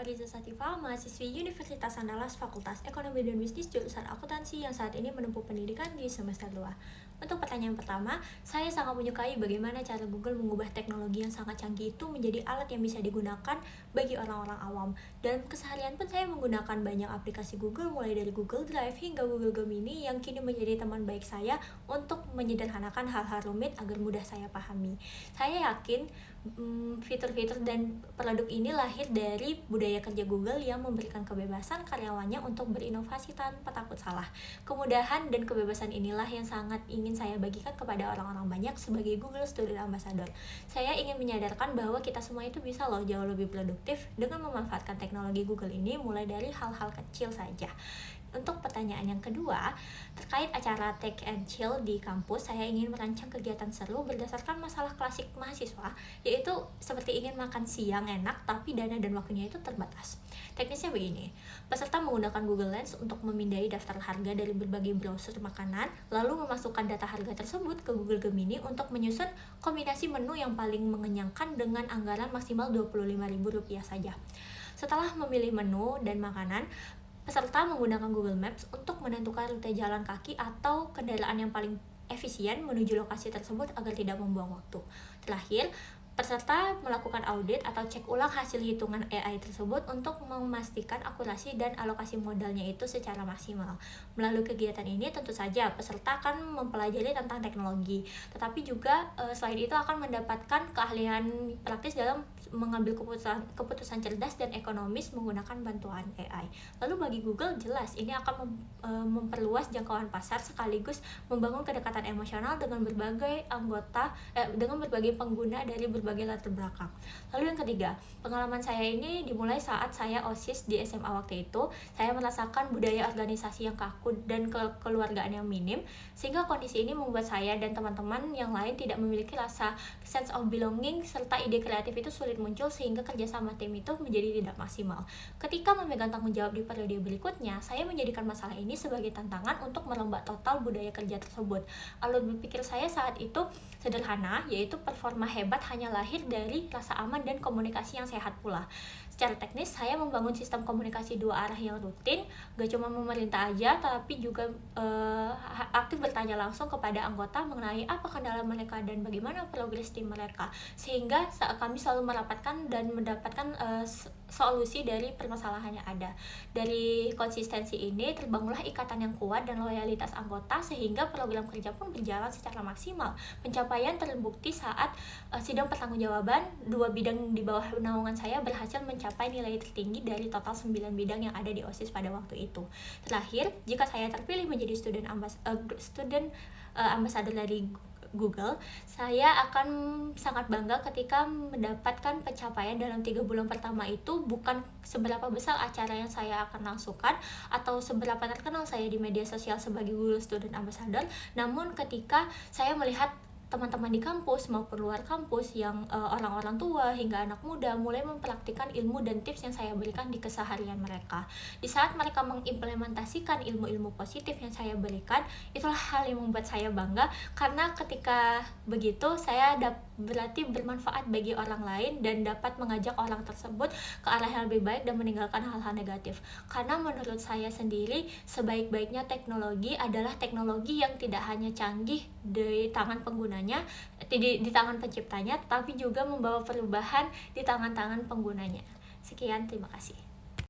Ariza Sativa, mahasiswi Universitas Andalas Fakultas Ekonomi dan Bisnis jurusan Akuntansi yang saat ini menempuh pendidikan di semester 2. Untuk pertanyaan pertama, saya sangat menyukai bagaimana cara Google mengubah teknologi yang sangat canggih itu menjadi alat yang bisa digunakan bagi orang-orang awam. Dalam keseharian pun saya menggunakan banyak aplikasi Google, mulai dari Google Drive hingga Google Gemini yang kini menjadi teman baik saya untuk menyederhanakan hal-hal rumit agar mudah saya pahami. Saya yakin fitur-fitur dan produk ini lahir dari budaya kerja Google yang memberikan kebebasan karyawannya untuk berinovasi tanpa takut salah. Kemudahan dan kebebasan inilah yang sangat ingin saya bagikan kepada orang-orang banyak sebagai Google Student Ambassador. Saya ingin menyadarkan bahwa kita semua itu bisa loh jauh lebih produktif dengan memanfaatkan teknologi Google ini mulai dari hal-hal kecil saja. Untuk pertanyaan yang kedua, terkait acara Take and Chill di kampus, saya ingin merancang kegiatan seru berdasarkan masalah klasik mahasiswa, yaitu seperti ingin makan siang enak tapi dana dan waktunya itu terbatas. Teknisnya begini, peserta menggunakan Google Lens untuk memindai daftar harga dari berbagai browser makanan, lalu memasukkan data harga tersebut ke Google Gemini untuk menyusun kombinasi menu yang paling mengenyangkan dengan anggaran maksimal Rp25.000 saja. Setelah memilih menu dan makanan, peserta menggunakan Google Maps untuk menentukan rute jalan kaki atau kendaraan yang paling efisien menuju lokasi tersebut agar tidak membuang waktu. Terakhir, peserta melakukan audit atau cek ulang hasil hitungan AI tersebut untuk memastikan akurasi dan alokasi modalnya itu secara maksimal. Melalui kegiatan ini tentu saja peserta akan mempelajari tentang teknologi, tetapi juga selain itu akan mendapatkan keahlian praktis dalam mengambil keputusan cerdas dan ekonomis menggunakan bantuan AI. Lalu bagi Google jelas ini akan memperluas jangkauan pasar sekaligus membangun kedekatan emosional dengan berbagai pengguna dari berbagai latar belakang. Lalu yang ketiga, pengalaman saya ini dimulai saat saya OSIS di SMA waktu itu. Saya merasakan budaya organisasi yang kaku dan kekeluargaan yang minim, sehingga kondisi ini membuat saya dan teman-teman yang lain tidak memiliki rasa sense of belonging serta ide kreatif itu sulit muncul sehingga kerjasama tim itu menjadi tidak maksimal. Ketika memegang tanggung jawab di periode berikutnya, saya menjadikan masalah ini sebagai tantangan untuk merombak total budaya kerja tersebut. Alur berpikir saya saat itu sederhana, yaitu performa hebat hanya lahir dari rasa aman dan komunikasi yang sehat pula. Secara teknis, saya membangun sistem komunikasi dua arah yang rutin, gak cuma memerintah aja, tapi juga aktif bertanya langsung kepada anggota mengenai apa kendala mereka dan bagaimana progres tim mereka, sehingga kami selalu merapatkan dan mendapatkan solusi dari permasalahan yang ada. Dari konsistensi ini terbangunlah ikatan yang kuat dan loyalitas anggota sehingga program kerja pun berjalan secara maksimal. Pencapaian terbukti saat sidang pertanggungjawaban 2 bidang di bawah naungan saya berhasil mencapai nilai tertinggi dari total 9 bidang yang ada di OSIS pada waktu itu. Terakhir, jika saya terpilih menjadi student ambassador dari Google, saya akan sangat bangga ketika mendapatkan pencapaian dalam 3 bulan pertama itu. Bukan seberapa besar acara yang saya akan langsungkan atau seberapa terkenal saya di media sosial sebagai Google Student Ambassador, namun ketika saya melihat teman-teman di kampus maupun luar kampus yang orang-orang tua hingga anak muda mulai mempraktikkan ilmu dan tips yang saya berikan di keseharian mereka. Di saat mereka mengimplementasikan ilmu-ilmu positif yang saya berikan, itulah hal yang membuat saya bangga, karena ketika begitu saya berarti bermanfaat bagi orang lain dan dapat mengajak orang tersebut ke arah yang lebih baik dan meninggalkan hal-hal negatif. Karena menurut saya sendiri, sebaik-baiknya teknologi adalah teknologi yang tidak hanya canggih di tangan penggunanya, di tangan penciptanya, tetapi juga membawa perubahan di tangan-tangan penggunanya. Sekian, terima kasih.